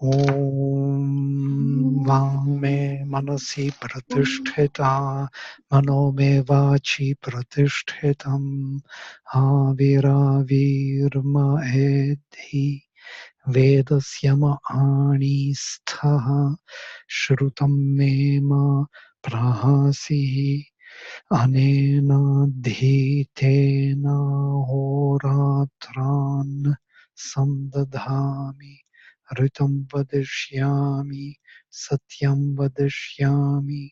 Om Vangme Manasi Pratisthita Mano Me Vachi Pratishthetam Avira Virma Edhi Vedasyama Anisthaha Shrutam Mema Prahasi Anena Dhitena Horatran Samdadhami Ritam Vadishyami Satyam Vadishyami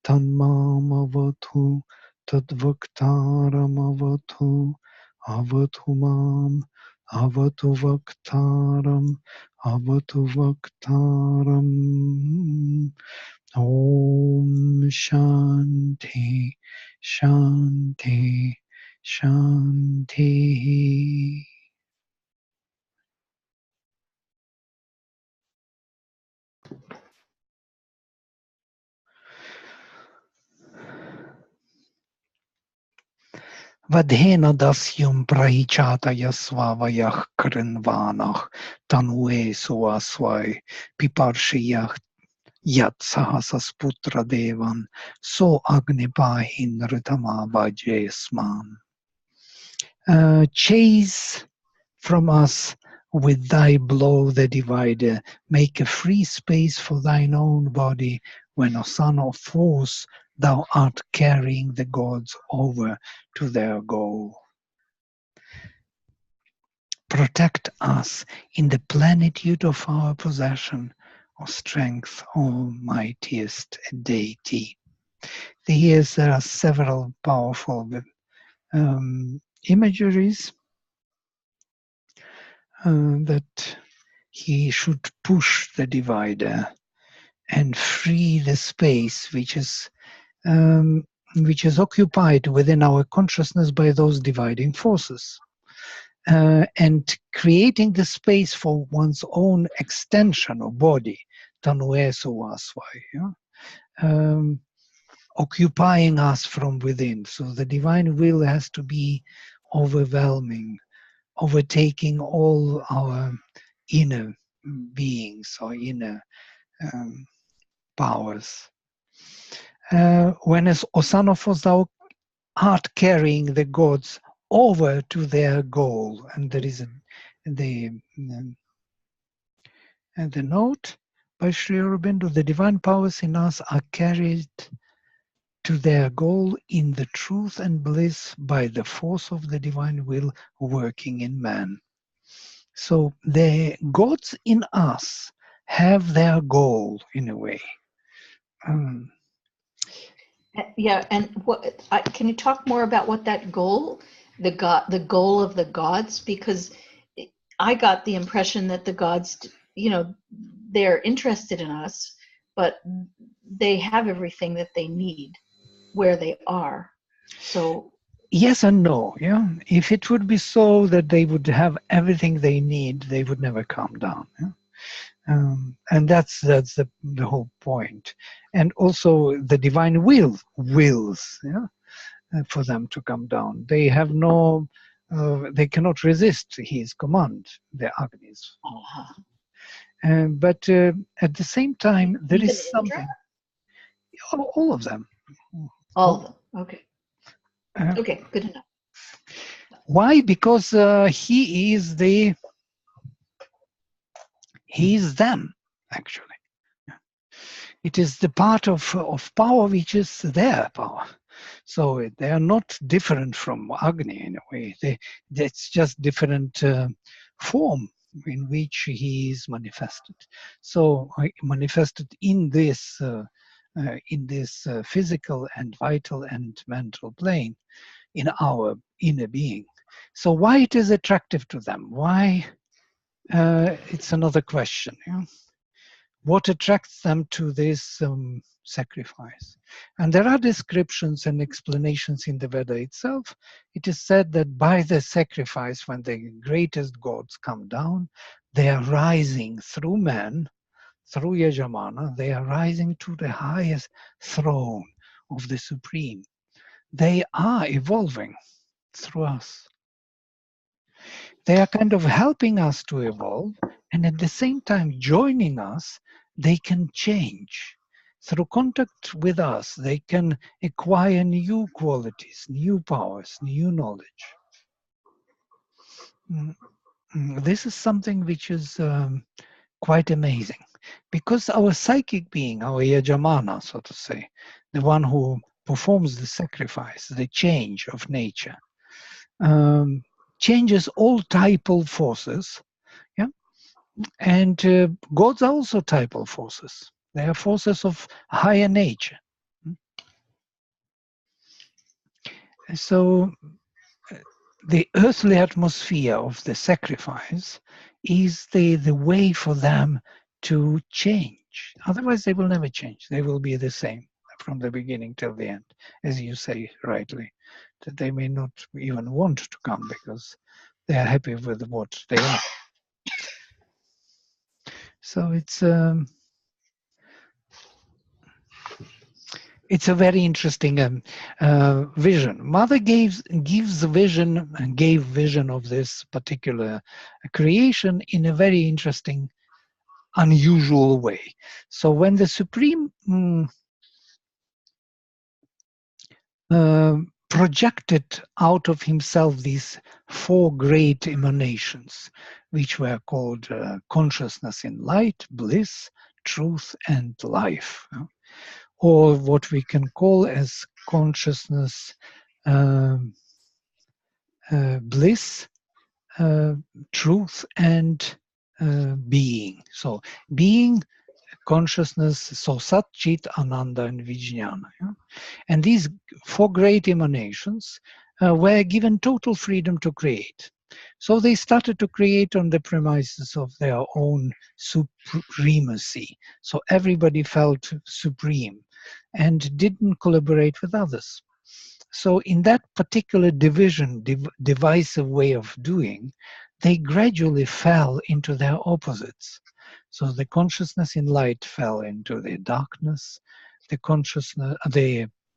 Tanmamavatu Tadvaktaramavatu Avatu Mam Avatu Vaktaram Avatu Vaktaram Om Shanti Shanti Shanti. Vadhena dasyum prahichata yasvavayah krinvanah tanue suasvai piparshiyah yat sahasasputra devan so Agni pahin ritama vajesman. Chase from us with thy blow the divider, make a free space for thine own body, when, O son of force, thou art carrying the gods over to their goal. Protect us in the plenitude of our possession, O strength, O mightiest deity. Here there are several powerful imageries that he should push the divider and free the space which is occupied within our consciousness by those dividing forces, and creating the space for one's own extension of body, tanue suasvai, occupying us from within. So the divine will has to be overwhelming, overtaking all our inner beings or inner powers. When as O son of force, thou art carrying the gods over to their goal, and there is the note by Sri Aurobindo: the divine powers in us are carried to their goal in the truth and bliss by the force of the divine will working in man. So the gods in us have their goal in a way. Yeah, and what can you talk more about what that goal, the goal of the gods? Because I got the impression that the gods, they're interested in us, but they have everything that they need where they are. So yes and no. Yeah, if it would be so that they would have everything they need, they would never come down. Yeah? And that's the whole point. And also the divine wills, for them to come down. They have no, they cannot resist his command, the Agnis. But at the same time, there even is something. All of them. All of them. Okay. Okay, good enough. Why? Because he is them, actually. It is the part of power which is their power. So they are not different from Agni in a way. It's just different form in which he is manifested. So manifested in this physical and vital and mental plane in our inner being. So why it is attractive to them? Why? It's another question. Yeah? What attracts them to this sacrifice? And there are descriptions and explanations in the Veda itself. It is said that by the sacrifice, when the greatest gods come down, they are rising through man, through Yajamana, they are rising to the highest throne of the Supreme. They are evolving through us. They are kind of helping us to evolve, And at the same time, joining us, they can change. Through contact with us, they can acquire new qualities, new powers, new knowledge. This is something which is quite amazing, because our psychic being, our Yajamana, so to say, the one who performs the sacrifice, the change of nature, changes all typal forces. Yeah, and gods are also typal forces. They are forces of higher nature. So the earthly atmosphere of the sacrifice is the way for them to change. Otherwise, they will never change. They will be the same from the beginning till the end, as you say rightly, that they may not even want to come because they are happy with what they are. So it's a very interesting vision. Mother gives vision and gave vision of this particular creation in a very interesting, unusual way. So when the Supreme projected out of himself these four great emanations, which were called consciousness in light, bliss, truth, and life, or what we can call as consciousness, bliss, truth, and being. So being, consciousness, so Sat, Chit, Ananda, and Vijnana. Yeah? And these four great emanations were given total freedom to create. So they started to create on the premises of their own supremacy. So everybody felt supreme and didn't collaborate with others. So in that particular divisive way of doing, they gradually fell into their opposites. So the consciousness in light fell into the darkness, the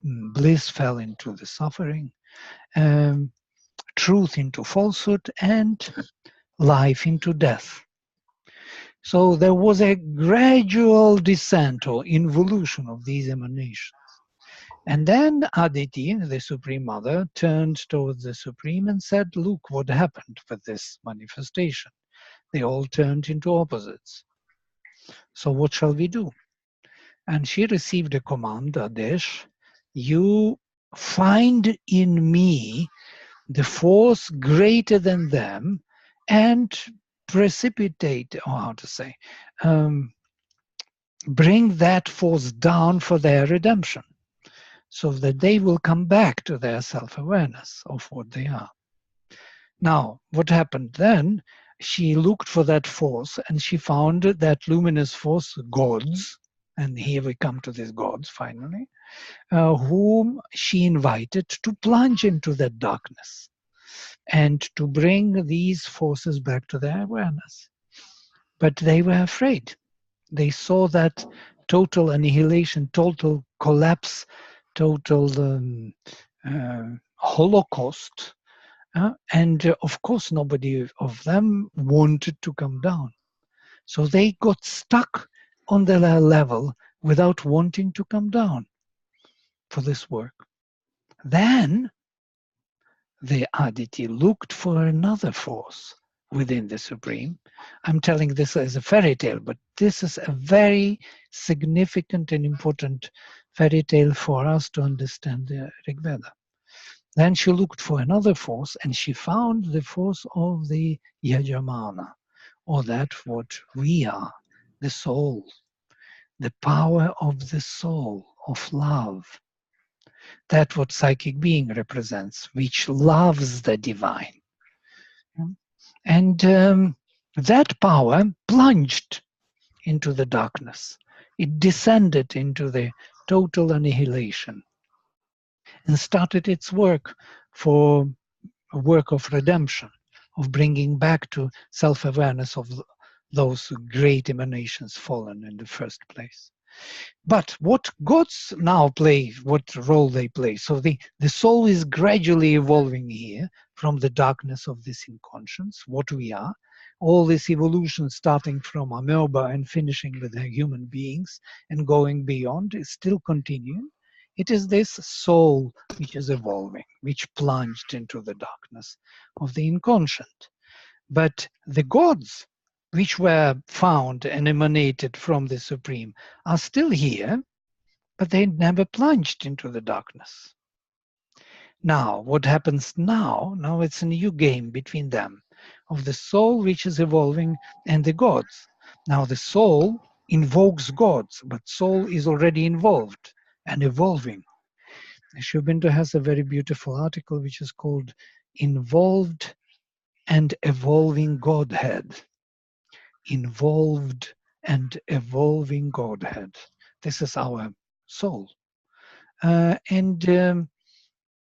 bliss fell into the suffering, truth into falsehood, and life into death. So there was a gradual descent or involution of these emanations. And then Aditi, the Supreme Mother, turned towards the Supreme and said, look what happened with this manifestation. They all turned into opposites. So what shall we do? And she received a command, Adesh, you find in me the force greater than them and precipitate, or how to say, bring that force down for their redemption, so that they will come back to their self-awareness of what they are. Now, what happened then? She looked for that force and she found that luminous force, gods, and here we come to these gods finally, whom she invited to plunge into that darkness and to bring these forces back to their awareness. But they were afraid. They saw that total annihilation, total collapse, total holocaust. And of course, nobody of them wanted to come down. So they got stuck on their level without wanting to come down for this work. Then the Aditi looked for another force within the Supreme. I'm telling this as a fairy tale, but this is a very significant and important fairy tale for us to understand the Rigveda. Then she looked for another force and she found the force of the Yajamana, or that what we are, the soul, the power of the soul, of love. That what psychic being represents, which loves the divine. And that power plunged into the darkness. It descended into the total annihilation and started its work for a work of redemption, of bringing back to self-awareness of those great emanations fallen in the first place. But what gods now play, what role they play? So the soul is gradually evolving here from the darkness of this inconscience, what we are. all this evolution starting from amoeba and finishing with the human beings and going beyond is still continuing. It is this soul which is evolving, which plunged into the darkness of the inconscient. But the gods which were found and emanated from the Supreme are still here, but they never plunged into the darkness. Now, what happens now? Now it's a new game between them of the soul which is evolving and the gods. Now the soul invokes gods, but soul is already involved and evolving. Shubindu has a very beautiful article which is called Involved and Evolving Godhead. Involved and evolving Godhead. This is our soul.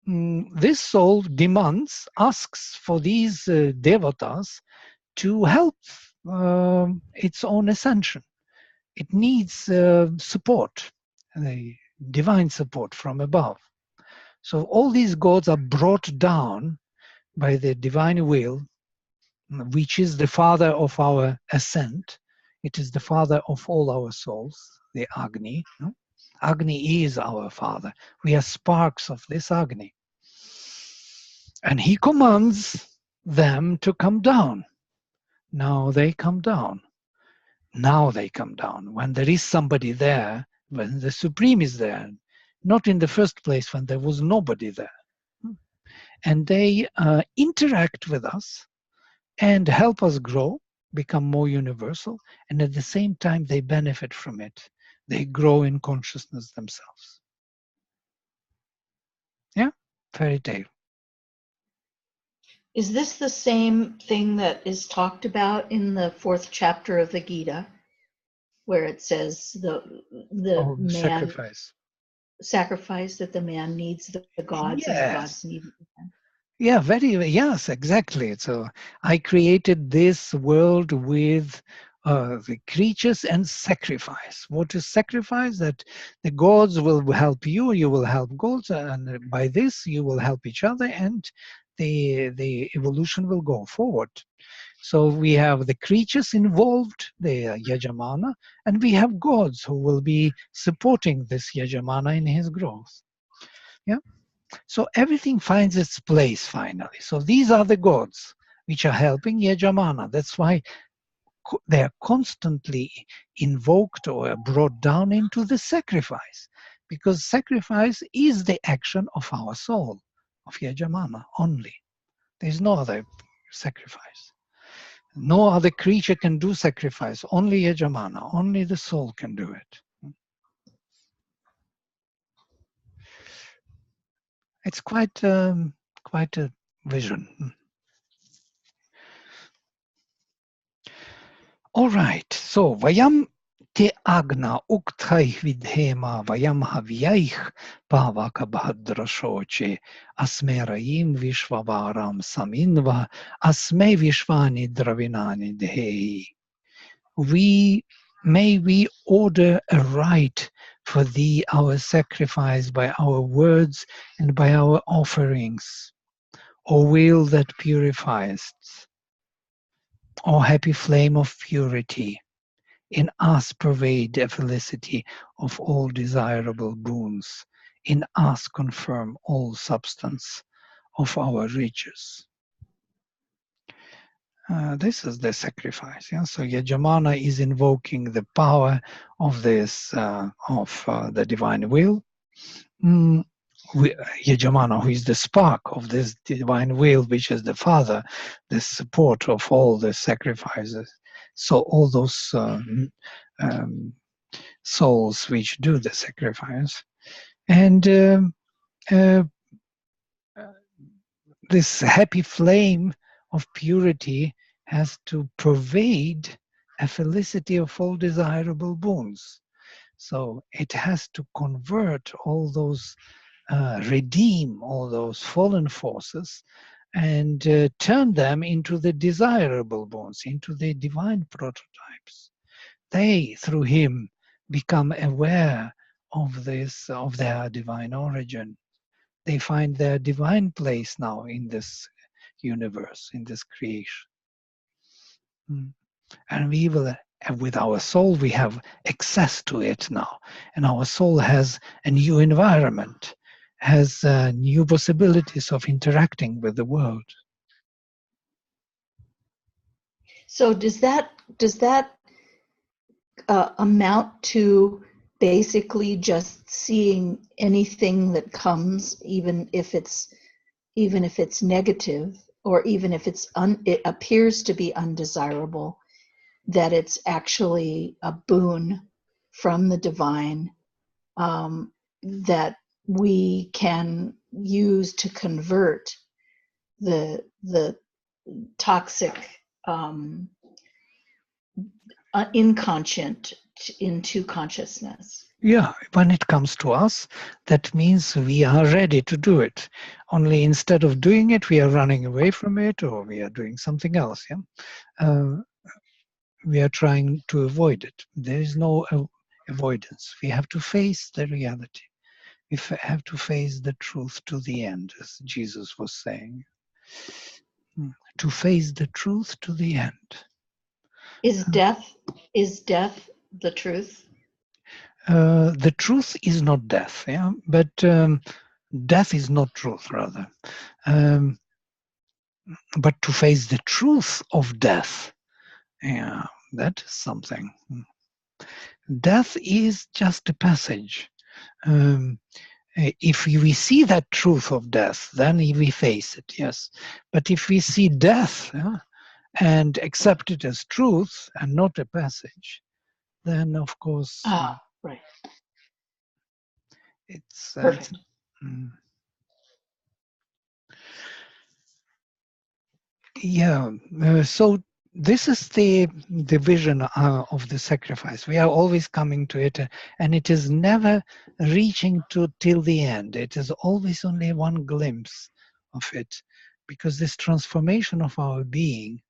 This soul demands, asks for these devatas to help its own ascension. It needs support, divine support from above. So all these gods are brought down by the divine will, which is the father of our ascent. It is the father of all our souls, the Agni. No? Agni is our father. We are sparks of this Agni. And he commands them to come down. Now they come down. Now they come down. When there is somebody there, when the Supreme is there, not in the first place when there was nobody there. And they interact with us and help us grow, become more universal, and at the same time they benefit from it. They grow in consciousness themselves. Yeah, fairy tale. Is this the same thing that is talked about in the 4th chapter of the Gita, where it says the man sacrifice that the man needs the gods, yes. And the gods need the man? Yeah, yes, exactly. So I created this world with the creatures and sacrifice. What is sacrifice? That the gods will help you, you will help gods, and by this you will help each other, and the evolution will go forward. So we have the creatures involved, the Yajamana, and we have gods who will be supporting this Yajamana in his growth. Yeah. So everything finds its place finally. So these are the gods which are helping Yajamana. That's why they are constantly invoked or brought down into the sacrifice, because sacrifice is the action of our soul, of Yajamana only. There's no other sacrifice. No other creature can do sacrifice. Only Yajamana, only the soul can do it. It's quite a vision. All right. So vayam te agna uktai vidhema vayam havyaich pavaka bhadrashoche asmeraim vishvavaram saminva asme vishvani dravinani dhehi. May we order a rite for thee, our sacrifice, by our words and by our offerings, O will that purifiest, O happy flame of purity. In us pervade the felicity of all desirable boons. In us confirm all substance of our riches. This is the sacrifice. Yeah? So Yajamana is invoking the power of this, the divine will. Yajamana, who is the spark of this divine will, which is the father, the support of all the sacrifices. So all those souls which do the sacrifice. And this happy flame of purity has to pervade a felicity of all desirable boons. So it has to convert all those, redeem all those fallen forces and turn them into the desirable boons, into the divine prototypes. They, through him, become aware of this, of their divine origin. They find their divine place now in this universe, in this creation. Mm. And we will, with our soul, we have access to it now. And our soul has a new environment, has new possibilities of interacting with the world. So does that amount to basically just seeing anything that comes, even if it's negative, or even if it appears to be undesirable, that it's actually a boon from the divine, that we can use to convert the toxic, inconscient into consciousness. Yeah, when it comes to us, that means we are ready to do it. Only instead of doing it, we are running away from it, or we are doing something else. Yeah, we are trying to avoid it. There is no avoidance. We have to face the reality. We have to face the truth to the end, as Jesus was saying. To face the truth to the end. Is death the truth? The truth is not death, yeah, but death is not truth, rather. But to face the truth of death, yeah, that is something. Death is just a passage. If we see that truth of death, then we face it, yes. But if we see death, yeah, and accept it as truth and not a passage, then of course Right. it's Perfect. Yeah, so this is the vision of the sacrifice. We are always coming to it, and it is never reaching to till the end. It is always only one glimpse of it, because this transformation of our being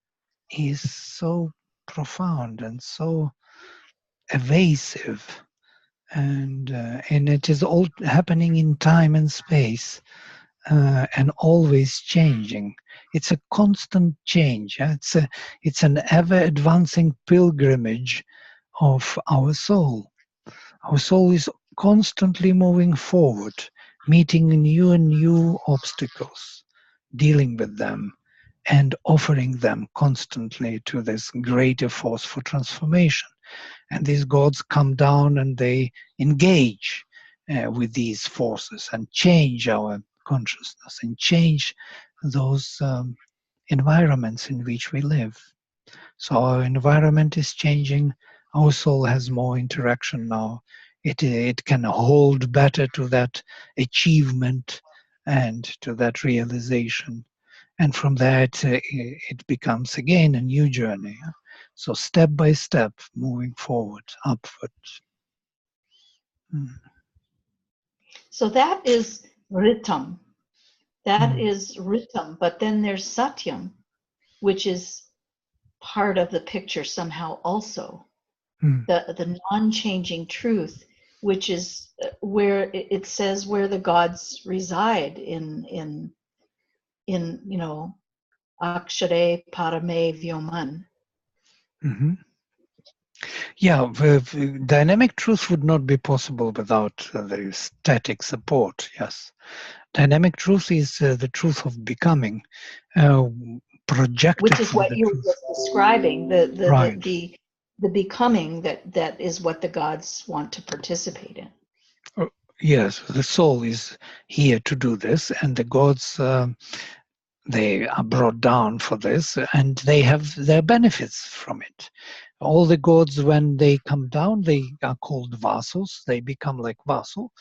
is so profound and so evasive, and it is all happening in time and space. And always changing. It's a constant change. Yeah? It's an ever advancing pilgrimage of our soul. Our soul is constantly moving forward, meeting new and new obstacles, dealing with them, and offering them constantly to this greater force for transformation. And these gods come down and they engage with these forces and change our consciousness and change those environments in which we live. So our environment is changing. Our soul has more interaction now. It can hold better to that achievement and to that realization. And from that, it becomes again a new journey. So step by step, moving forward, upward. Mm. So that is ritam. That Mm. is ritam. But then there's satyam, which is part of the picture somehow also. Mm. The non-changing truth, which is where it says where the gods reside in Akshare Parame Vyoman. Mm-hmm. Yeah, dynamic truth would not be possible without the static support. Yes, dynamic truth is the truth of becoming, uh, projected Which is from what the you were truth. just describing, Right. the becoming that is what the gods want to participate in. Yes, the soul is here to do this, and the gods. They are brought down for this, and they have their benefits from it. All the gods, when they come down, they are called vasos. They become like vaso,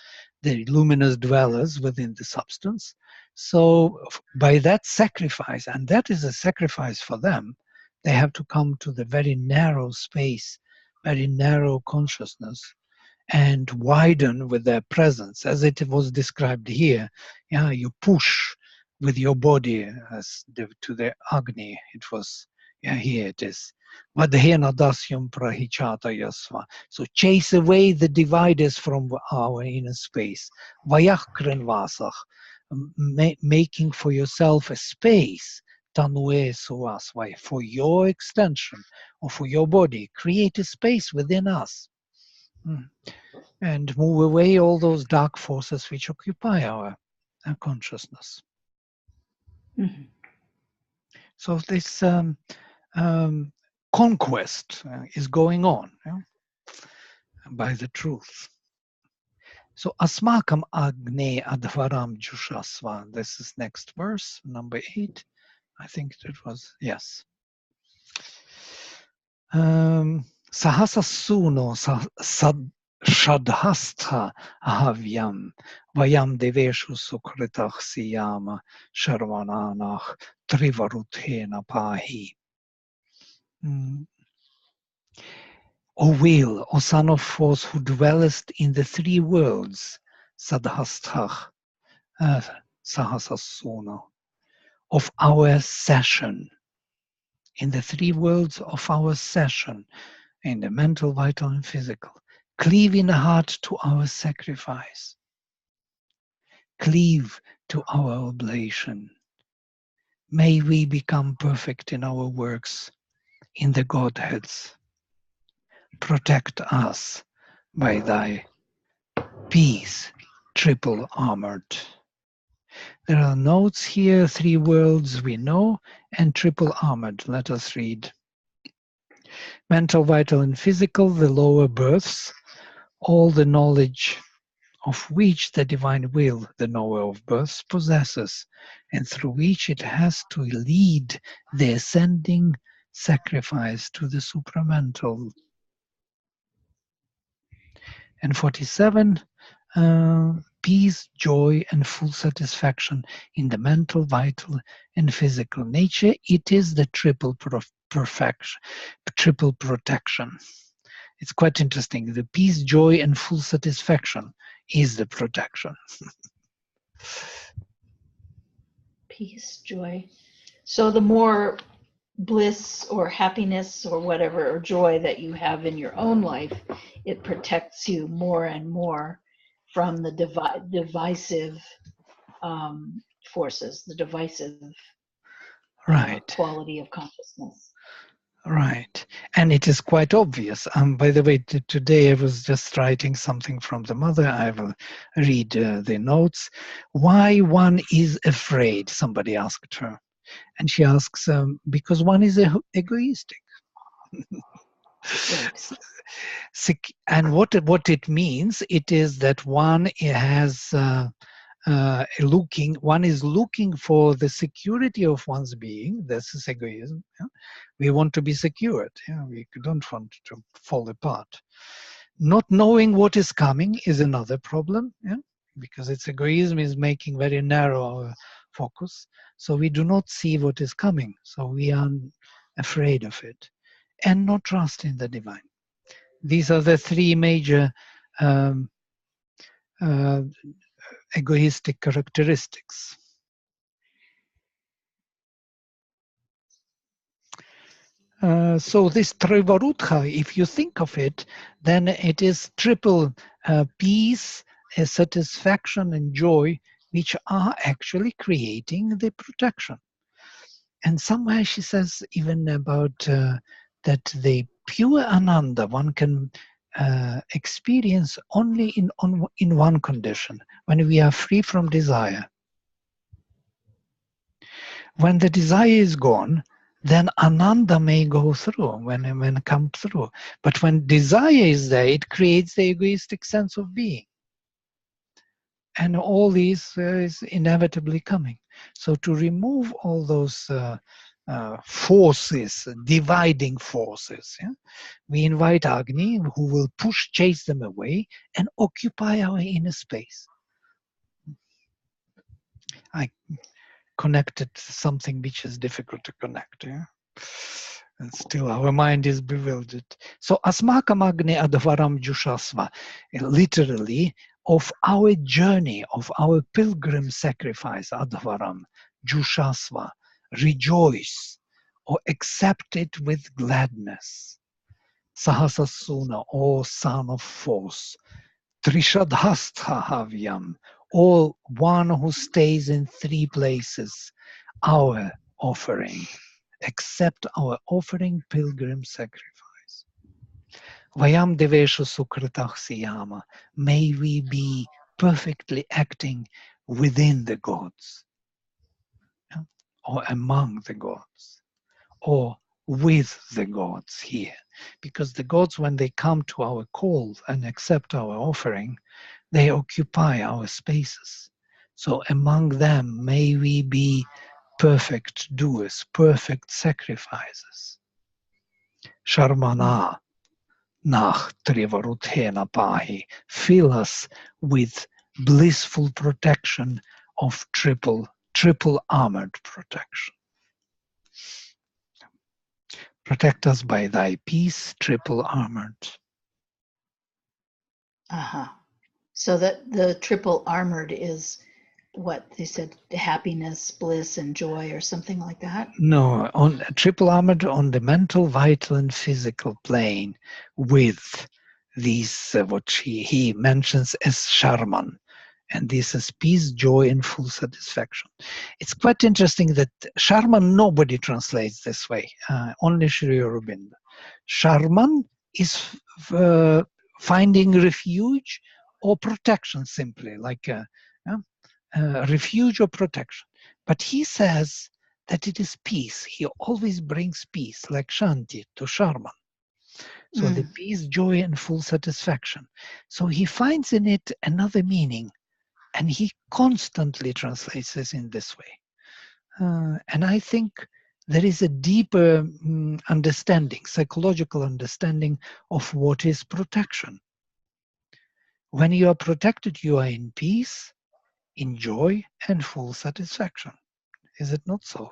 the luminous dwellers within the substance. So by that sacrifice, and that is a sacrifice for them, they have to come to the very narrow space, very narrow consciousness, and widen with their presence, as it was described here. Yeah, you push with your body to the Agni. It was, yeah, here it is. Vadhena dasyam prahichata yasva. So chase away the dividers from our inner space. Vayakran vasach, making for yourself a space Tanue suas. Why? For your extension, or for your body, create a space within us. And move away all those dark forces which occupy our consciousness. Mm-hmm. So this conquest is going on by the truth. So asmakam agne advaram jushasva. This is next verse, number 8. I think it was, yes. Sahasa suno shadhastha ahavyam vayam deveshu sukritach siyama sharvananach trivaruthena pahi. O whale, O son of force, who dwellest in the three worlds, sadhasthach, sahasasuno, of our session, in the three worlds of our session, in the mental, vital, and physical. Cleave in heart to our sacrifice. Cleave to our oblation. May we become perfect in our works, in the Godheads. Protect us by thy peace, triple armored. There are notes here, three worlds we know, and triple armored. Let us read. Mental, vital, and physical, the lower births, all the knowledge of which the divine will, the knower of births, possesses, and through which it has to lead the ascending sacrifice to the supramental. And 47, peace, joy, and full satisfaction in the mental, vital, and physical nature. It is the triple perfection, triple protection. It's quite interesting. The peace, joy, and full satisfaction is the protection. Peace, joy. So the more bliss or happiness or whatever, or joy that you have in your own life, it protects you more and more from the divisive forces, the divisive Right. quality of consciousness. Right. And it is quite obvious. By the way, today I was just writing something from the mother. I will read the notes. Why one is afraid, somebody asked her. And she asks, because one is egoistic. Right. And what it means, it is that one has one is looking for the security of one's being. This is egoism. Yeah? We want to be secured. Yeah? We don't want to fall apart. Not knowing what is coming is another problem. Yeah? Because its egoism is making very narrow focus. So we do not see what is coming. So we are afraid of it. And not trust in the divine. These are the three major egoistic characteristics. So this Trivarutha, if you think of it, then it is triple peace, satisfaction, and joy, which are actually creating the protection. And somewhere she says even about that the pure Ananda one can experience only in one condition, when we are free from desire. When the desire is gone, then Ananda may go through, when come through. But when desire is there, it creates the egoistic sense of being. And all these is inevitably coming. So to remove all those forces, dividing forces, yeah, we invite Agni, who will chase them away and occupy our inner space. I connected something which is difficult to connect. Yeah? And still our mind is bewildered. So asmakam agne advaram jushasva, literally of our journey, of our pilgrim sacrifice, advaram, jushasva, rejoice or accept it with gladness. Sahasasuna, O son of force, Trishadhastha havyam, all one who stays in three places, our offering. Accept our offering, pilgrim sacrifice. Vayam deveshu sukritah siyama. May we be perfectly acting within the gods, yeah? Or among the gods, or with the gods here. Because the gods, when they come to our call and accept our offering, they occupy our spaces. So among them, may we be perfect doers, perfect sacrifices. Sharmana nach trivaruthena pahi. Fill us with blissful protection of triple armored protection. Protect us by thy peace, triple armored. Uh-huh. So that the triple armored is what they said, happiness, bliss, and joy, or something like that? No, on triple armored on the mental, vital, and physical plane with these, what he mentions as Sharman. And this is peace, joy, and full satisfaction. It's quite interesting that Sharman, nobody translates this way, only Sri Aurobindo. Sharman is finding refuge or protection, simply, like refuge or protection. But he says that it is peace. He always brings peace, like Shanti to Sharman. So the peace, joy, and full satisfaction. So he finds in it another meaning, and he constantly translates this in this way. And I think there is a deeper understanding, psychological understanding of what is protection. When you are protected, you are in peace, in joy, and full satisfaction. Is it not so?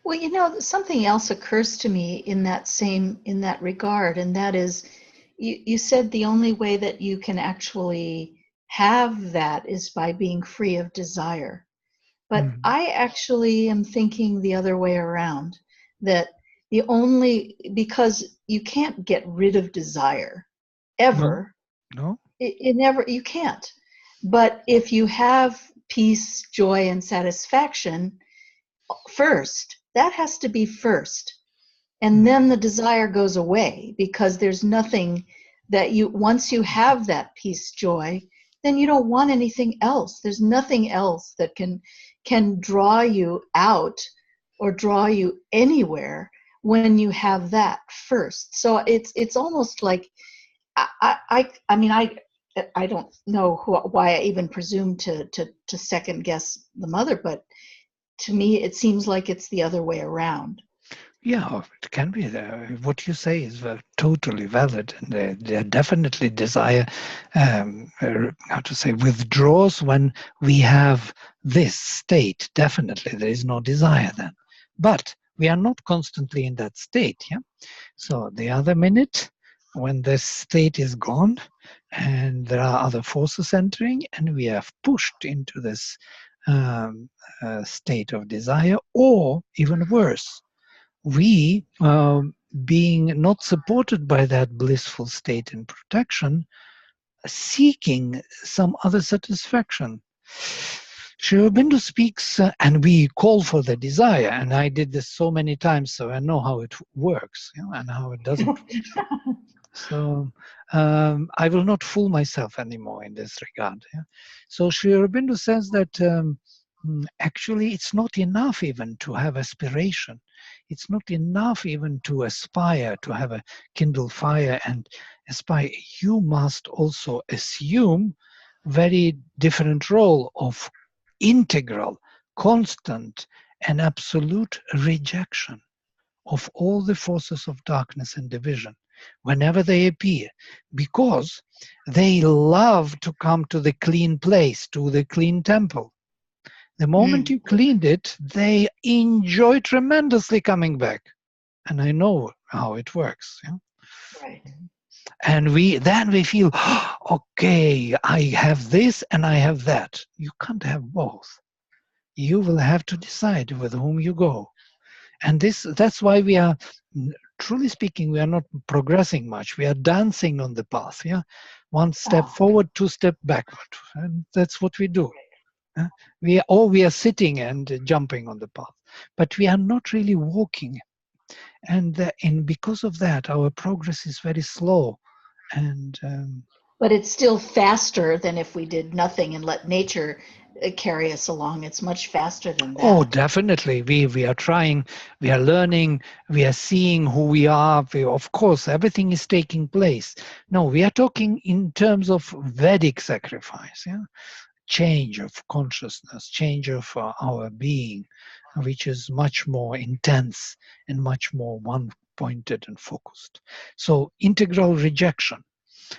Well, something else occurs to me in that regard, and that is, you said the only way that you can actually have that is by being free of desire. But I actually am thinking the other way around, that because you can't get rid of desire ever. No. You can't. But if you have peace, joy, and satisfaction first, that has to be first. And then the desire goes away, because there's nothing that once you have that peace, joy, then you don't want anything else. There's nothing else that can draw you out or draw you anywhere when you have that first. So it's almost like, I don't know why I even presume to second guess the mother, but to me it seems like it's the other way around. Yeah, it can be there. What you say is totally valid, and they definitely desire, withdraws when we have this state. Definitely, there is no desire then. But we are not constantly in that state. Yeah. So the other minute, when this state is gone, and there are other forces entering, and we have pushed into this state of desire, or even worse, we, being not supported by that blissful state and protection, seeking some other satisfaction. Sri Aurobindo speaks, and we call for the desire, and I did this so many times, so I know how it works, and how it doesn't work. So I will not fool myself anymore in this regard. Yeah? So Sri Aurobindo says that actually it's not enough even to have aspiration. It's not enough even to aspire, to have a kindle fire and aspire. You must also assume very different role of integral, constant, and absolute rejection of all the forces of darkness and division whenever they appear, because they love to come to the clean place, to the clean temple. The moment you cleaned it, they enjoy tremendously coming back. And I know how it works. Yeah? Right. And then we feel, okay, I have this and I have that. You can't have both. You will have to decide with whom you go. And that's why we are, truly speaking, we are not progressing much. We are dancing on the path. Yeah, one step forward, two step backward, and that's what we do. We are sitting and jumping on the path. but we are not really walking. And because of that, our progress is very slow. And but it's still faster than if we did nothing and let nature carry us along. It's much faster than oh, that. definitely. We are trying, we are learning, we are seeing who we are. Of course, everything is taking place. No, we are talking in terms of Vedic sacrifice, yeah? Change of consciousness, change of our being, which is much more intense and much more one-pointed and focused. So integral rejection.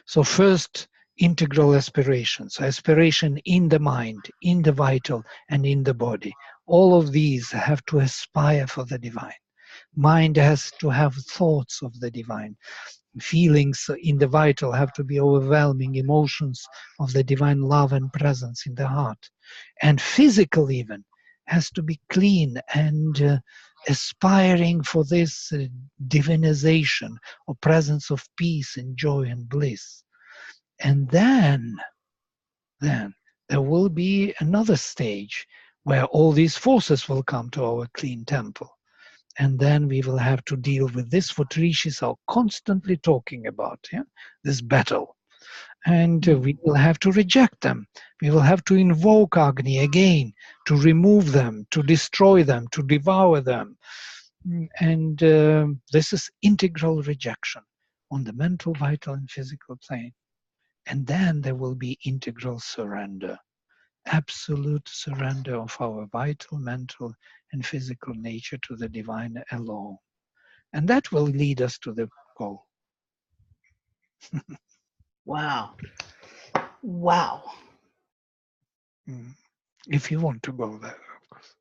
So first, integral aspiration. So aspiration in the mind, in the vital, and in the body. All of these have to aspire for the divine. Mind has to have thoughts of the divine. Feelings in the vital have to be overwhelming emotions of the divine love and presence in the heart. And physical even has to be clean and aspiring for this divinization or presence of peace and joy and bliss. And then there will be another stage where all these forces will come to our clean temple. And then we will have to deal with this, what rishis are constantly talking about, yeah? This battle. And we will have to reject them. We will have to invoke Agni again, to remove them, to destroy them, to devour them. And this is integral rejection on the mental, vital, and physical plane. And then there will be integral surrender, absolute surrender of our vital, mental, and physical nature to the divine alone. And that will lead us to the goal. Wow. Wow. If you want to go there, of course.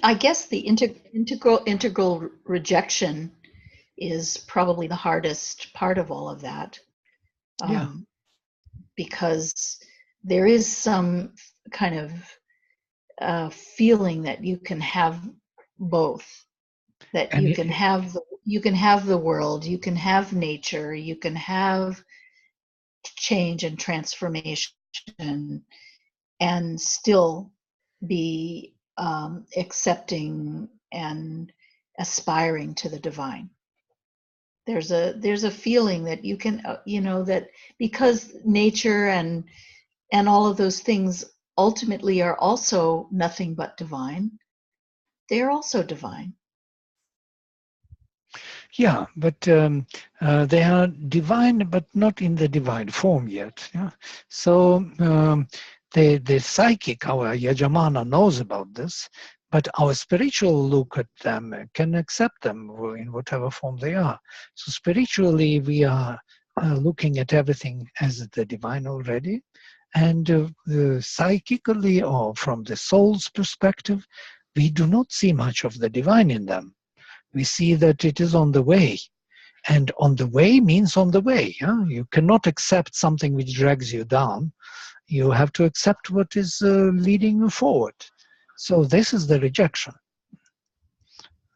I guess the integral rejection is probably the hardest part of all of that. Yeah. Because there is some kind of feeling that you can have both, that And you can have the world, you can have nature, you can have change and transformation, and still be accepting and aspiring to the divine. There's a feeling that you can, that because nature and all of those things ultimately are also nothing but divine, they're also divine. yeah, but they are divine, but not in the divine form yet. Yeah? So the psychic, our Yajamana, knows about this, but our spiritual look at them can accept them in whatever form they are. So spiritually, we are looking at everything as the divine already. And psychically, or from the soul's perspective, we do not see much of the divine in them. We see that it is on the way. And on the way means on the way. Yeah? You cannot accept something which drags you down. You have to accept what is leading you forward. So this is the rejection.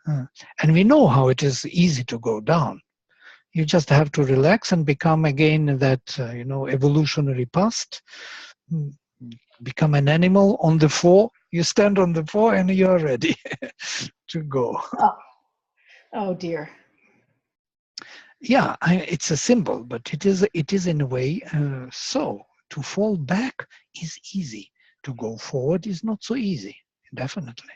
And we know how it is easy to go down. You just have to relax and become again that evolutionary past. Become an animal on the four. You stand on the four and you're ready to go. Oh dear. Yeah, it's a symbol, but it is in a way so. To fall back is easy. To go forward is not so easy, definitely.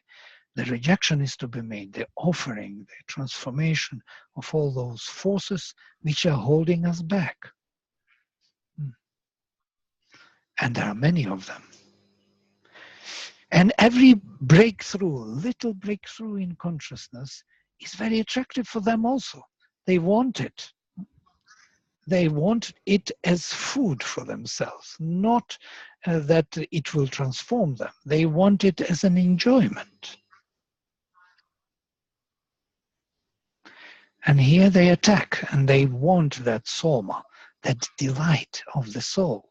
The rejection is to be made, the offering, the transformation of all those forces which are holding us back. And there are many of them. And every breakthrough, little breakthrough in consciousness is very attractive for them also. They want it. They want it as food for themselves, not that it will transform them. They want it as an enjoyment. And here they attack, and they want that soma, that delight of the soul.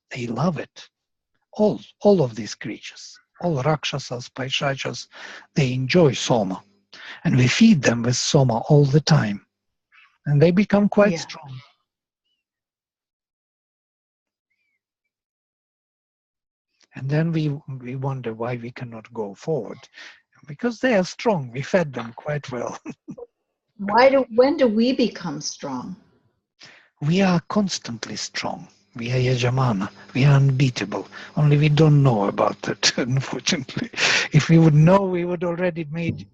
They love it. All of these creatures, all rakshasas, paishachas, they enjoy soma. And we feed them with soma all the time. And they become quite strong. And then we wonder why we cannot go forward. Because they are strong. We fed them quite well. When do we become strong? We are constantly strong. We are Yajamana. We are unbeatable. Only we don't know about it, unfortunately. If we would know, we would already made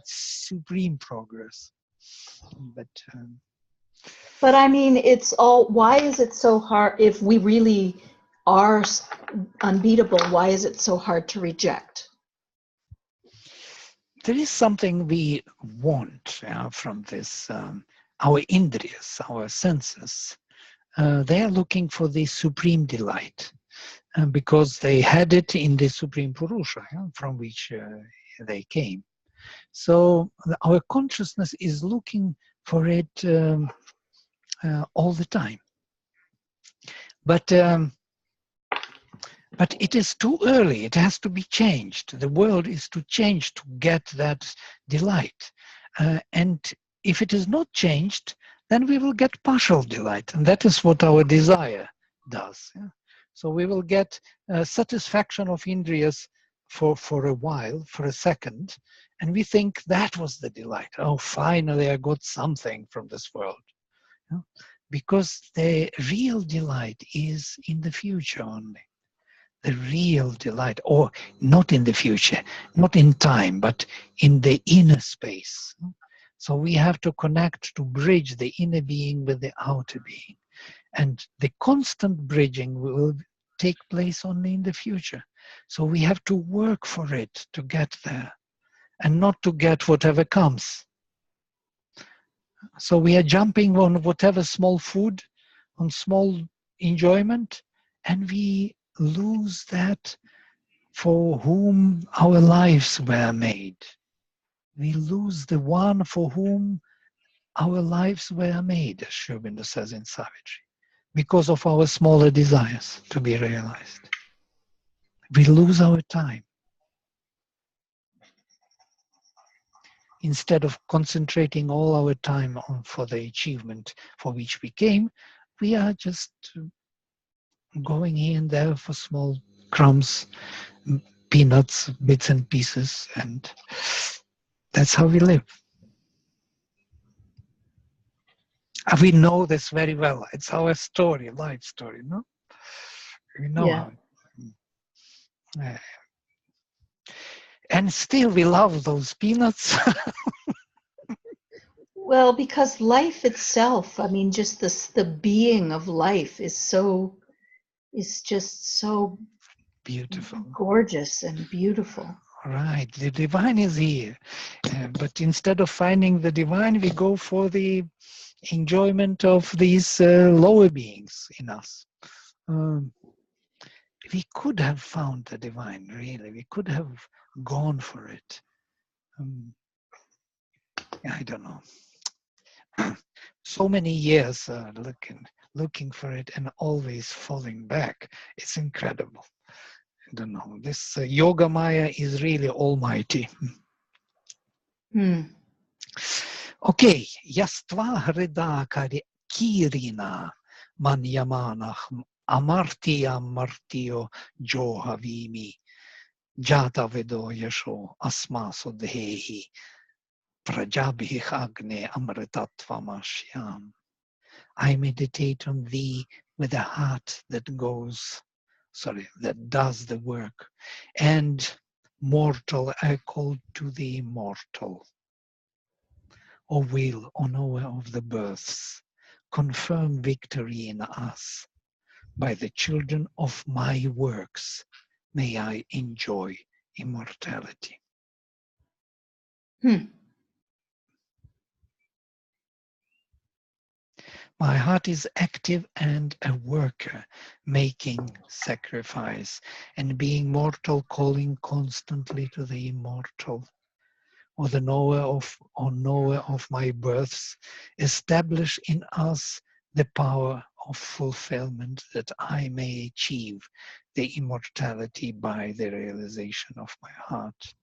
supreme progress. But I mean, why is it so hard if we really are unbeatable? Why is it so hard to reject? There is something we want from this, our indriyas, our senses. They are looking for the supreme delight because they had it in the Supreme Purusha from which they came. So our consciousness is looking for it all the time. But it is too early. It has to be changed. The world is to change to get that delight. And if it is not changed, then we will get partial delight. And that is what our desire does. Yeah? So we will get satisfaction of indriyas for a while, for a second. And we think that was the delight. Oh, finally, I got something from this world. Yeah? Because the real delight is in the future only. The real delight, or not in the future, not in time, but in the inner space. So we have to connect to bridge the inner being with the outer being. And the constant bridging will take place only in the future. So we have to work for it to get there and not to get whatever comes. So we are jumping on whatever small food, on small enjoyment, and we lose that for whom our lives were made. We lose the one for whom our lives were made, as Sri Aurobindo says in Savitri, because of our smaller desires to be realized. We lose our time. Instead of concentrating all our time on for the achievement for which we came, we are just going here and there for small crumbs, peanuts, bits and pieces, and that's how we live. We know this very well. It's our story, life story, no? We know how. And still we love those peanuts. Well, because life itself, I mean, just the being of life is just so beautiful, gorgeous and beautiful. Right, the divine is here. But instead of finding the divine, we go for the enjoyment of these lower beings in us. We could have found the divine, really. We could have gone for it. I don't know. So many years looking for it and always falling back. It's incredible. I don't know. This Yoga Maya is really almighty. Okay, yastva hrida kirina manyamanah amartiya martiyo johavimi jata vedo yasho asmaso dehi prajabhi Agni amritatvamashyam. I meditate on thee with a heart that does the work, and mortal I call to thee mortal. O will, O knower of the births, confirm victory in us. By the children of my works may I enjoy immortality. My heart is active and a worker, making sacrifice, and being mortal, calling constantly to the immortal. Or the knower of my births, establish in us the power of fulfillment, that I may achieve the immortality by the realization of my heart.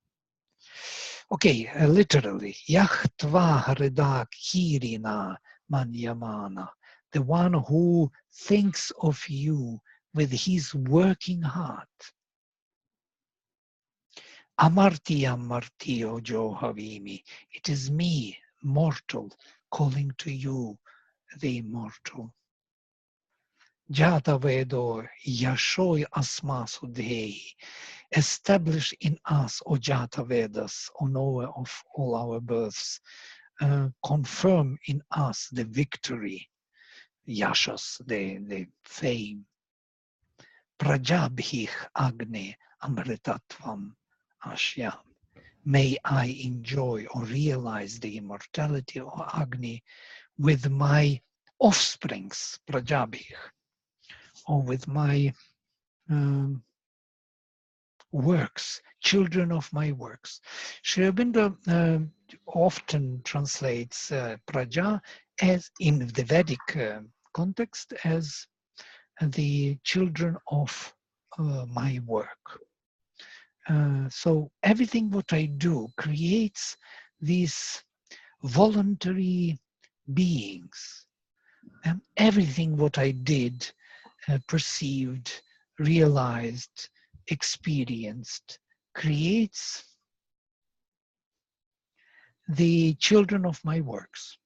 Okay, literally, Yahtva Hrida Kirina Manyamana, the one who thinks of you with his working heart. Amartiyam martiyo jo havimi. It is me, mortal, calling to you, the immortal. Jata Vedo Yashoi Asmasu Dehi. Establish in us, O Jata Vedas, O knower of all our births, confirm in us the victory, Yashas, the fame. Prajabhih Agni Amritatvam Ashyam. May I enjoy or realize the immortality of Agni with my offsprings, Prajabhih, or with my works, children of my works. Sri Aurobindo often translates Praja as, in the Vedic context, as the children of my work. So everything what I do creates these voluntary beings. And everything what I did, perceived, realized, experienced, creates the children of my works.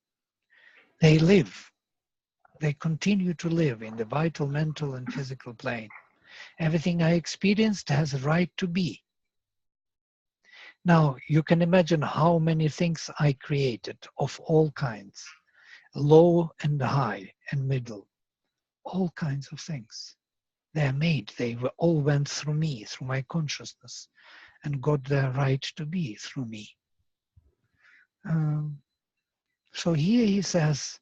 They live. They continue to live in the vital, mental, and physical plane. Everything I experienced has a right to be. Now, you can imagine how many things I created of all kinds, low and high and middle, all kinds of things. They are made. They all went through me, through my consciousness, and got their right to be through me. So here he says,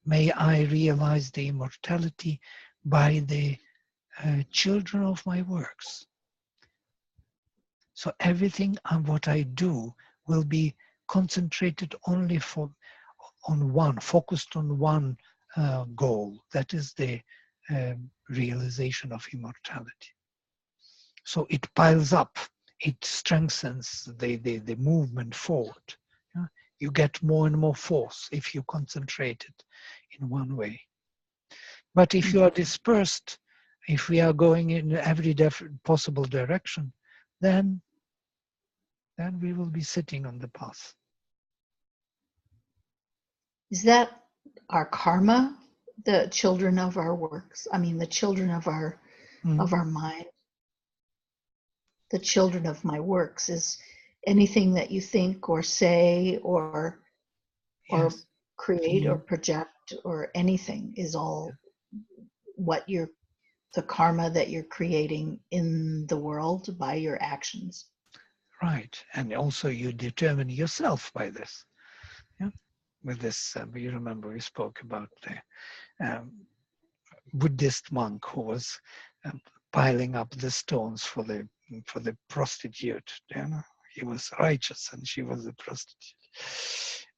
may I realize the immortality by the children of my works. So everything and what I do will be concentrated only on one, focused on one goal. That is the realization of immortality. So it piles up, it strengthens the movement forward. You get more and more force if you concentrate it in one way. But if you are dispersed, if we are going in every possible direction, then we will be sitting on the path. Is that our karma, the children of our works? I mean, the children of our mind. The children of my works is anything that you think or say or Yes. create or project or anything is all what the karma that you're creating in the world by your actions. Right. And also you determine yourself by this. Yeah. With this, you remember we spoke about the Buddhist monk who was piling up the stones for the prostitute. You know? He was righteous and she was a prostitute.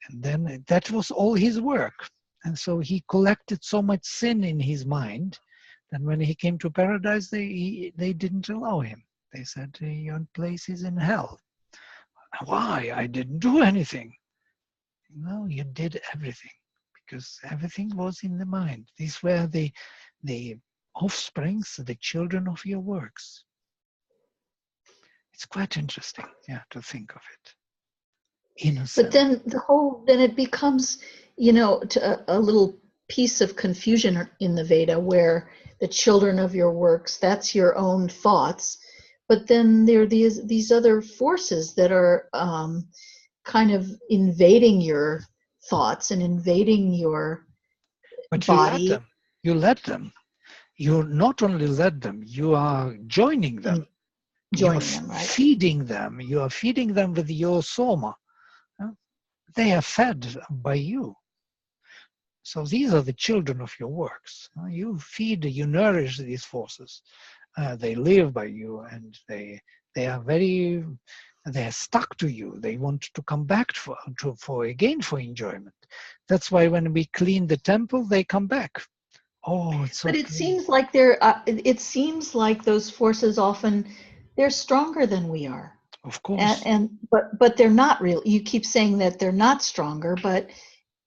And then that was all his work. And so he collected so much sin in his mind that when he came to paradise, they didn't allow him. They said, your place is in hell. Why? I didn't do anything. No, you did everything, because everything was in the mind. These were the offsprings, the children of your works. It's quite interesting, to think of it. Innocent. But then then it becomes, a little piece of confusion in the Veda where the children of your works, that's your own thoughts. But then there are these other forces that are kind of invading your thoughts and invading your body. You let them. You not only let them, you are joining them. Joining them, right? Feeding them. You are feeding them with your soma. They are fed by you. So these are the children of your works. You feed, you nourish these forces. They live by you, and they are stuck to you. They want to come back for enjoyment. That's why when we clean the temple, they come back. Oh, it's so But clean. it seems like it seems like those forces often they're stronger than we are. Of course. But they're not real. You keep saying that they're not stronger, but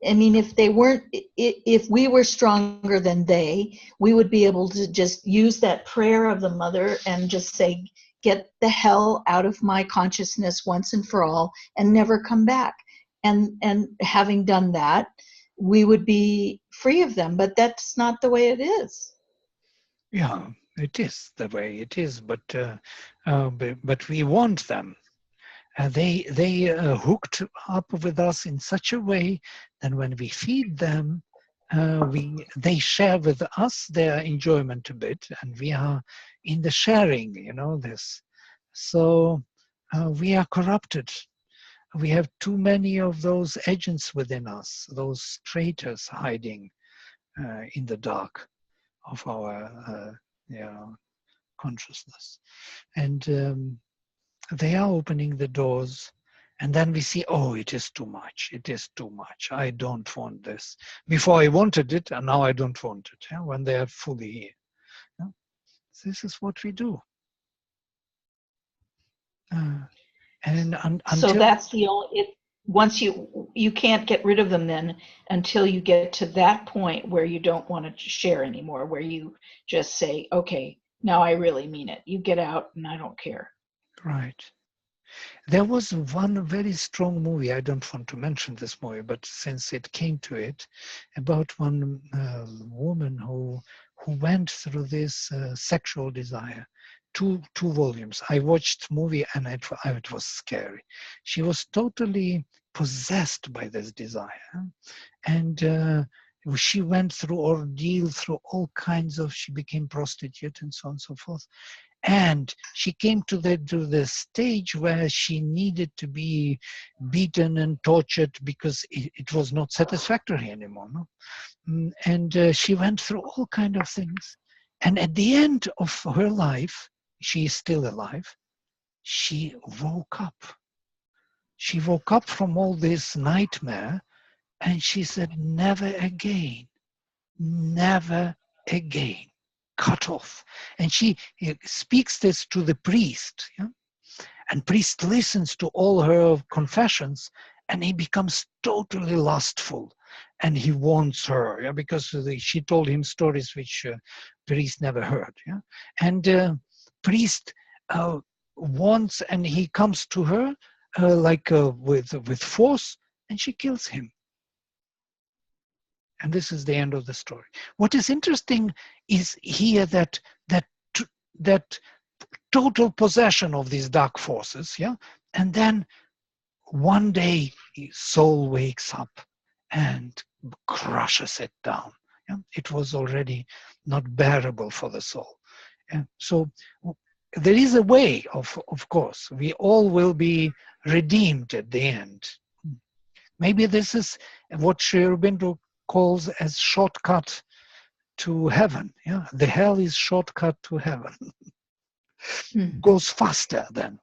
I mean, if we were stronger than they, we would be able to just use that prayer of the mother and just say, get the hell out of my consciousness once and for all and never come back. And having done that, we would be free of them. But that's not the way it is. Yeah, it is the way it is, but we want them. They hooked up with us in such a way that when we feed them, they share with us their enjoyment a bit, and we are in the sharing, this. So we are corrupted. We have too many of those agents within us, those traitors hiding in the dark of our consciousness. And they are opening the doors, and then we see, oh, it is too much. It is too much. I don't want this. Before I wanted it, and now I don't want it. Yeah? When they are fully here. Yeah? This is what we do. So that's the only, once you can't get rid of them then until you get to that point where you don't want to share anymore, where you just say, okay, now I really mean it. You get out and I don't care. Right. There was one very strong movie, I don't want to mention this movie, but since it came to it, about one woman who went through this sexual desire. Two volumes. I watched the movie and it was scary. She was totally possessed by this desire. And she went through ordeal, through all kinds of, she became prostitute and so on and so forth. And she came to the stage where she needed to be beaten and tortured because it was not satisfactory anymore. No? And she went through all kinds of things. And at the end of her life, she is still alive, she woke up. She woke up from all this nightmare and she said, never again, never again. Cut off. And she speaks this to the priest. Yeah? And priest listens to all her confessions and he becomes totally lustful. And he wants her, yeah? Because she told him stories which priest never heard. Yeah? And priest wants, and he comes to her with force, and she kills him. And this is the end of the story. What is interesting is here that total possession of these dark forces, yeah? And then one day his soul wakes up and crushes it down. Yeah? It was already not bearable for the soul. And so there is a way, of course. We all will be redeemed at the end. Maybe this is what Sri Aurobindo calls as shortcut to heaven. Yeah, the hell is shortcut to heaven. Goes faster than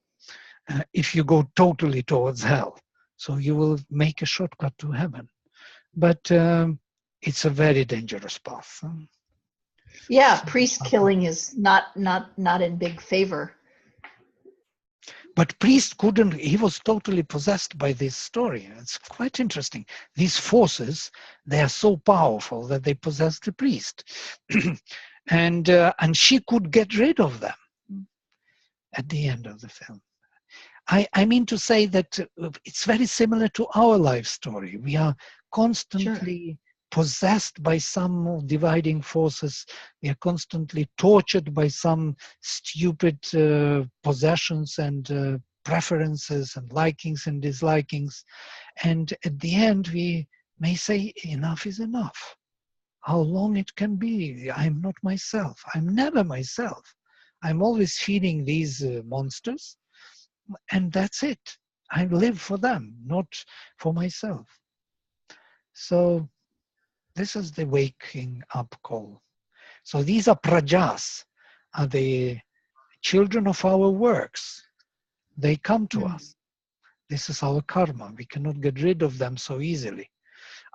if you go totally towards hell. So you will make a shortcut to heaven, but it's a very dangerous path. Yeah, priest killing is not in big favor. But priest couldn't, he was totally possessed by this story. It's quite interesting. These forces, they are so powerful that they possess the priest. and she could get rid of them at the end of the film. I mean to say that it's very similar to our life story. We are constantly possessed by some dividing forces. We are constantly tortured by some stupid possessions and preferences and likings and dislikings. And at the end, we may say, enough is enough. How long it can be? I'm not myself. I'm never myself. I'm always feeding these monsters, and that's it. I live for them, not for myself. So this is the waking up call. So these are prajas, are the children of our works. They come to us. This is our karma. We cannot get rid of them so easily,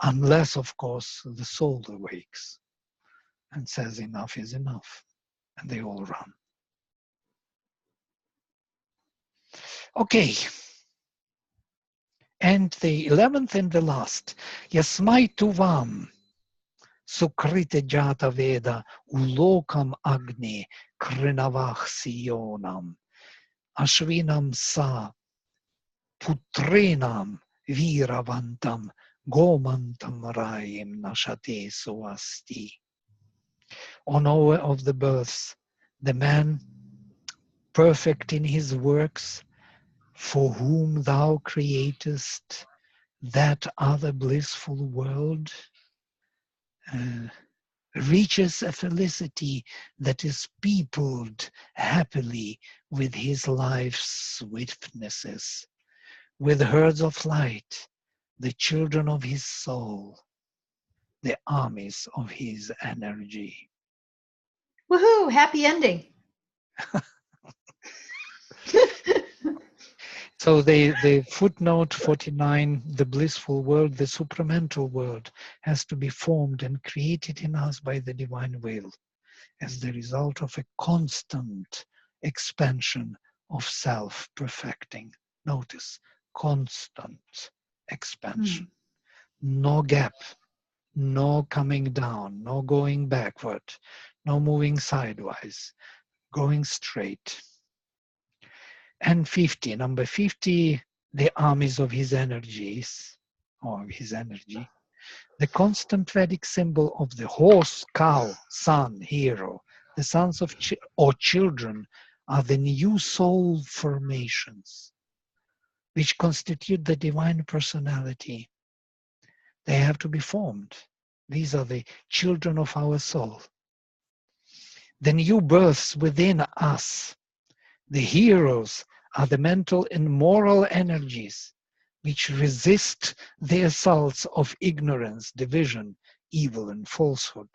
unless, of course, the soul awakes and says enough is enough, and they all run. Okay. And the 11th and the last, Yasmai Tuvam, Sukrite Jata Veda, Ulokam Agni, Krinavach Sionam, Ashvinam sa putrenam viravantam gomantam rayim nashate suasti. O knower of the births, the man perfect in his works, for whom thou createst that other blissful world, reaches a felicity that is peopled happily with his life's swiftnesses, with herds of light, the children of his soul, the armies of his energy. Woohoo! Happy ending. So the footnote 49, the blissful world, the supramental world, has to be formed and created in us by the divine will as the result of a constant expansion of self-perfecting. Notice, constant expansion. No gap, no coming down, no going backward, no moving sideways, going straight. And 50, number 50, the armies of his energies, or his energy, the constant Vedic symbol of the horse, cow, son, hero, the sons of or children are the new soul formations, which constitute the divine personality. They have to be formed. These are the children of our soul. The new births within us, the heroes, are the mental and moral energies which resist the assaults of ignorance, division, evil, and falsehood.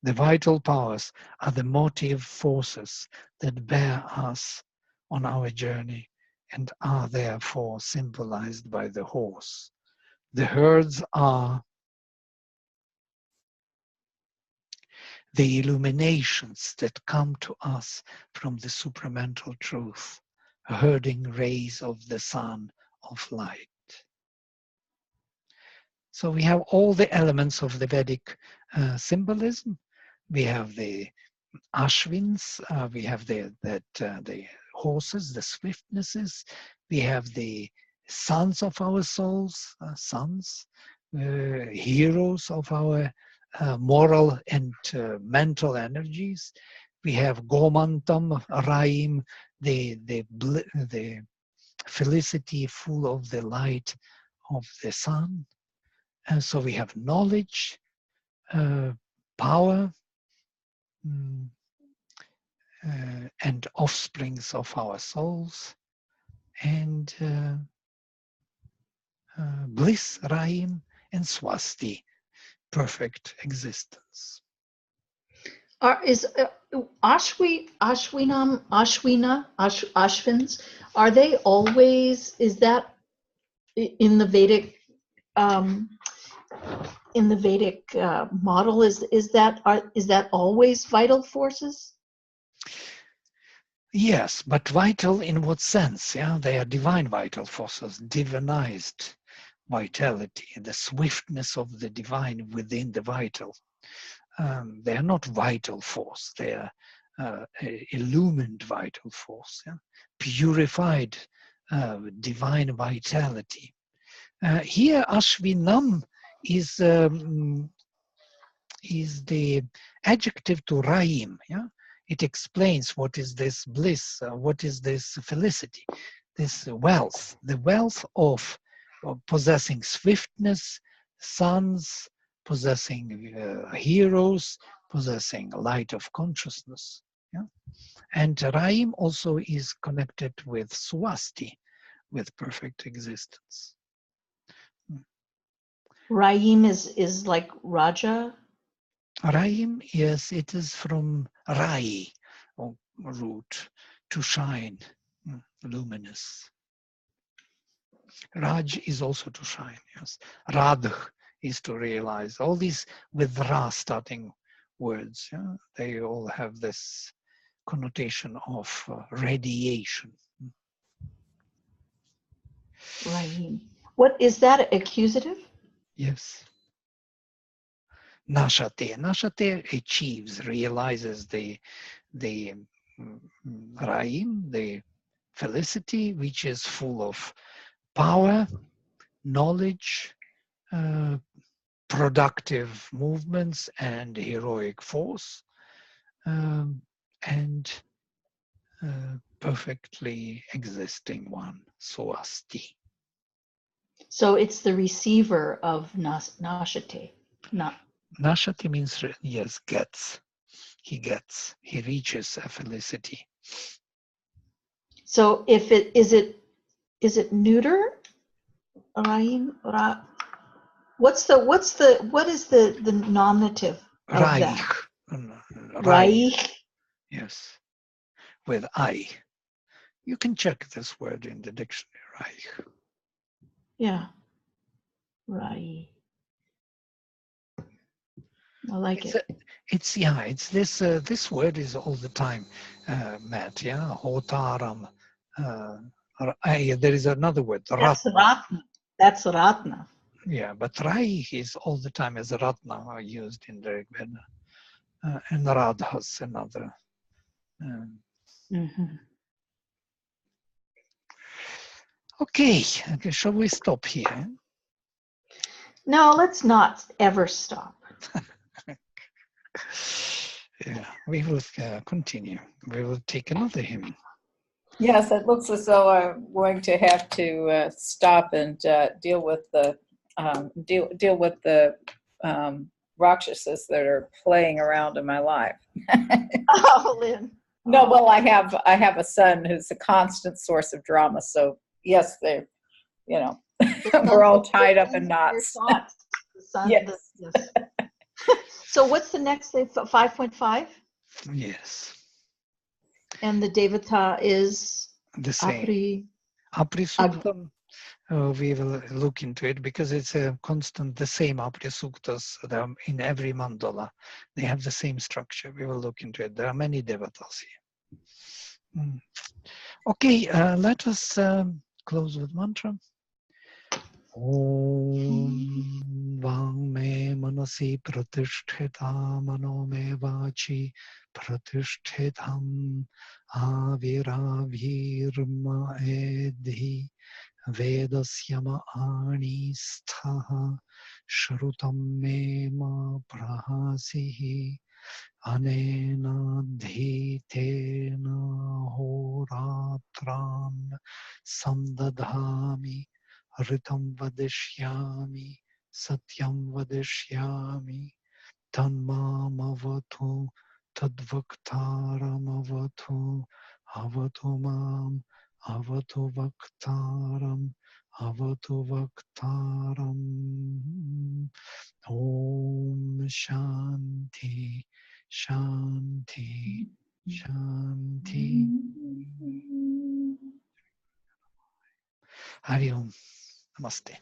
The vital powers are the motive forces that bear us on our journey and are therefore symbolized by the horse. The herds are the illuminations that come to us from the supramental truth, herding rays of the sun of light. So we have all the elements of the Vedic symbolism. We have the Ashwins, we have the horses, the swiftnesses. We have the sons of our souls, heroes of our moral and mental energies. We have Gomantam, Raim, the felicity full of the light of the sun. And so we have knowledge, power, and offsprings of our souls, and bliss, Raim, and Swasti, perfect existence. Ashwins, are they always, is that in the Vedic model, is that always vital forces? Yes, but vital in what sense? Yeah, they are divine vital forces, divinized vitality, the swiftness of the divine within the vital. They are not vital force, they are illumined vital force, yeah? Purified divine vitality. Here Ashvinam is the adjective to Raim. Yeah? It explains what is this bliss, what is this felicity, this wealth, the wealth of possessing swiftness, sons, possessing heroes, possessing light of consciousness. Yeah? And Raim also is connected with Swasti, with perfect existence. Raim is like Raja? Raim, yes, it is from Rai, or root, to shine, luminous. Raj is also to shine, yes. Radh is to realize. All these with Ra starting words, yeah, they all have this connotation of radiation. Raim. What is that, accusative? Yes. Nashate. Nashate achieves, realizes the Raim, the felicity, which is full of power, knowledge, productive movements, and heroic force, and perfectly existing one, Soasti. So it's the receiver of Nashate. Not. Nashati means, yes, gets. He reaches a felicity. So if is it neuter? Raim, what is the nominative of Reich. that? Reich. Yes, with I. You can check this word in the dictionary, Reich. Yeah. Reich. I like it. It's this this word is all the time, Matt. Yeah, Hotaram. There is another word, That's Ratna. Ratna. That's Ratna. Yeah, but Rai is all the time as Ratna are used in the Rigveda, and Radhas another. Okay, shall we stop here? No, let's not ever stop. Yeah, we will continue. We will take another hymn. Yes, it looks as though I'm going to have to stop and deal with the Rakshasas that are playing around in my life. Oh, Lynn. No, well, I have a son who's a constant source of drama. So yes, they're, we're all tied up in knots. Yes. Yes. So what's the next thing? 5.5? Yes. And the Devata is the same. Apri Suktam. We will look into it because it's a constant, the same Apri Suktas in every mandala. They have the same structure. We will look into it. There are many devatas here. Okay, let us close with mantra. Om Vang me manasi pratisthita mano me vachi pratishthitham aviravirma edhi vedasyama ani sthaha shrutam me ma prahasihi anena dhitena horatran samdadhami Ritam vadishyami, satyam vadishyami, tanmam avatu, tadvaktaram avatu, avatu mam, avatu vaktaram, avatu vaktaram. Om Shanti, Shanti, Shanti. Hari Om. Namaste.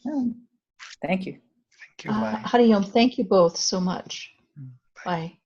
Thank you. Thank you. Bye. Hari Om, thank you both so much. Bye. Bye.